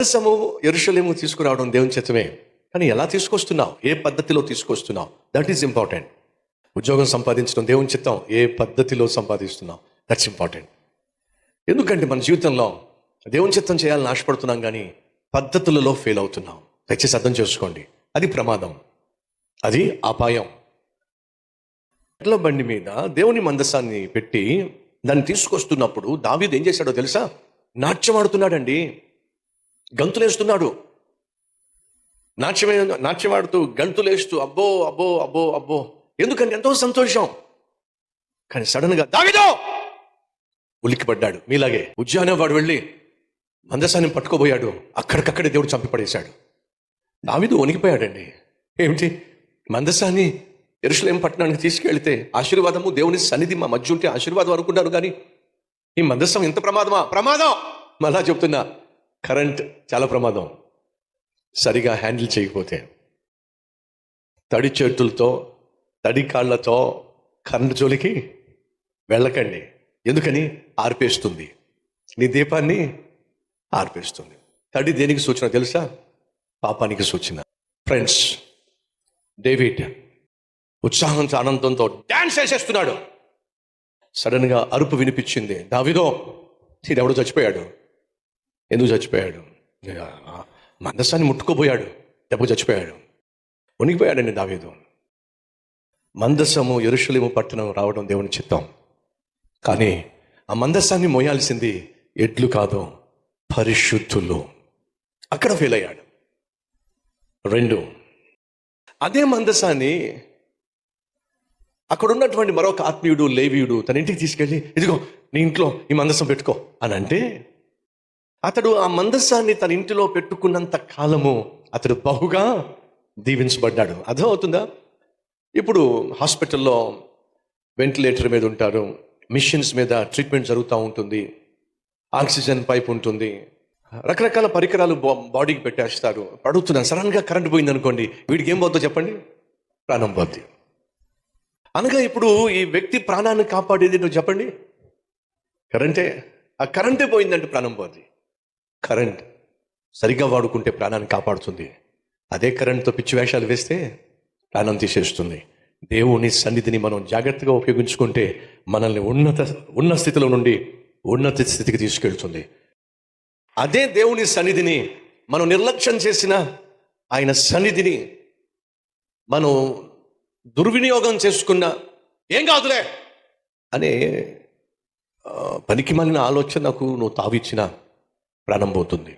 మందసము యెరూషలేము తీసుకురావడం దేవుని చిత్తమే. కానీ ఎలా తీసుకొస్తున్నావు, ఏ పద్ధతిలో తీసుకొస్తున్నావు, దట్ ఈస్ ఇంపార్టెంట్. ఉద్యోగం సంపాదించడం దేవుని చిత్తం, ఏ పద్ధతిలో సంపాదిస్తున్నావు, దట్స్ ఇంపార్టెంట్. ఎందుకంటే మన జీవితంలో దేవుని చిత్తం చేయాలని ఆశపడుతున్నాం కానీ పద్ధతులలో ఫెయిల్ అవుతున్నాం. దయచేసి అర్థం చేసుకోండి, అది ప్రమాదం, అది అపాయం. ఎడ్ల బండి మీద దేవుని మందసాన్ని పెట్టి దాన్ని తీసుకొస్తున్నప్పుడు దావీదు ఏం చేశాడో తెలుసా? నాట్యం ఆడుతున్నాడండి, గంతులేస్తున్నాడు. నాట్యమాడుతూ గంతులేస్తూ అబ్బో అబ్బో అబ్బో అబ్బో, ఎందుకంటే ఎంతో సంతోషం. కానీ సడన్ గా దావీదు ఉలిక్కిపడ్డాడు. మీలాగే ఉజ్జానే వాడు వెళ్ళి మందసాన్ని పట్టుకోబోయాడు, అక్కడికక్కడే దేవుడు చంపి పడేశాడు. దావీదు వణికిపోయాడండి. ఏమిటి, మందసాన్ని యెరూషలేము పట్టణానికి తీసుకెళ్తే ఆశీర్వాదము, దేవుని సన్నిధి మా మధ్య ఉంటే ఆశీర్వాదం అనుకున్నాను, కానీ ఈ మందసం ఎంత ప్రమాదమా? ప్రమాదం. మళ్ళా చెప్తున్నా, కరెంట్ చాలా ప్రమాదం. సరిగా హ్యాండిల్ చేయకపోతే తడి చేతులతో తడి కాళ్ళతో కరెంటు జోలికి వెళ్ళకండి. ఎందుకని? ఆర్పేస్తుంది, నీ దీపాన్ని ఆర్పేస్తుంది. తడి దేనికి సూచన తెలుసా? పాపానికి సూచన. ఫ్రెండ్స్, డేవిడ్ ఉత్సాహంతో ఆనందంతో డాన్స్ చేసేస్తున్నాడు. సడన్ గా అరుపు వినిపించింది. దావీదో, ఎవడో చచ్చిపోయాడు. ఎందుకు చచ్చిపోయాడు? మందసాన్ని ముట్టుకోబోయాడు, దెబ్బ చచ్చిపోయాడు. వణికిపోయాడండి దావీదు. మందసము యెరూషలేము పట్టణం రావడం దేవుని చిత్తం, కానీ ఆ మందసాన్ని మోయాల్సింది ఎడ్లు కాదు, పరిశుద్ధులు. అక్కడ ఫెయిల్ అయ్యాడు. 2, అదే మందసాన్ని అక్కడ ఉన్నటువంటి మరొక ఆత్మీయుడు లేవీయుడు తన ఇంటికి తీసుకెళ్ళి, ఇదిగో నీ ఇంట్లో ఈ మందసం పెట్టుకో అని అంటే, అతడు ఆ మందసాన్ని తన ఇంటిలో పెట్టుకున్నంత కాలము అతడు బహుగా దీవించబడ్డాడు. అర్థం అవుతుందా? ఇప్పుడు హాస్పిటల్లో వెంటిలేటర్ మీద ఉంటారు, మిషన్స్ మీద ట్రీట్మెంట్ జరుగుతూ ఉంటుంది, ఆక్సిజన్ పైప్ ఉంటుంది, రకరకాల పరికరాలు బాడీకి పెట్టేస్తారు. అడుగుతున్నాను, సడన్గా కరెంట్ పోయింది అనుకోండి, వీడికి ఏం పోతుందో చెప్పండి? ప్రాణం పోద్ది. అనగా ఇప్పుడు ఈ వ్యక్తి ప్రాణాన్ని కాపాడేది నువ్వు చెప్పండి? కరెంటే. ఆ కరెంటే పోయిందంటే ప్రాణం పోద్ది. కరెంట్ సరిగ్గా వాడుకుంటే ప్రాణాన్ని కాపాడుతుంది, అదే కరెంట్తో పిచ్చి వేషాలు వేస్తే ప్రాణం తీసేస్తుంది. దేవుని సన్నిధిని మనం జాగ్రత్తగా ఉపయోగించుకుంటే మనల్ని ఉన్న స్థితిలో నుండి ఉన్నత స్థితికి తీసుకెళ్తుంది. అదే దేవుని సన్నిధిని మనం నిర్లక్ష్యం చేసిన, ఆయన సన్నిధిని మనం దుర్వినియోగం చేసుకున్న, ఏం కాదులే అనే పనికి మాలిన ఆలోచనకు నువ్వు తావిచ్చిన ప్రాణం పోతుంది.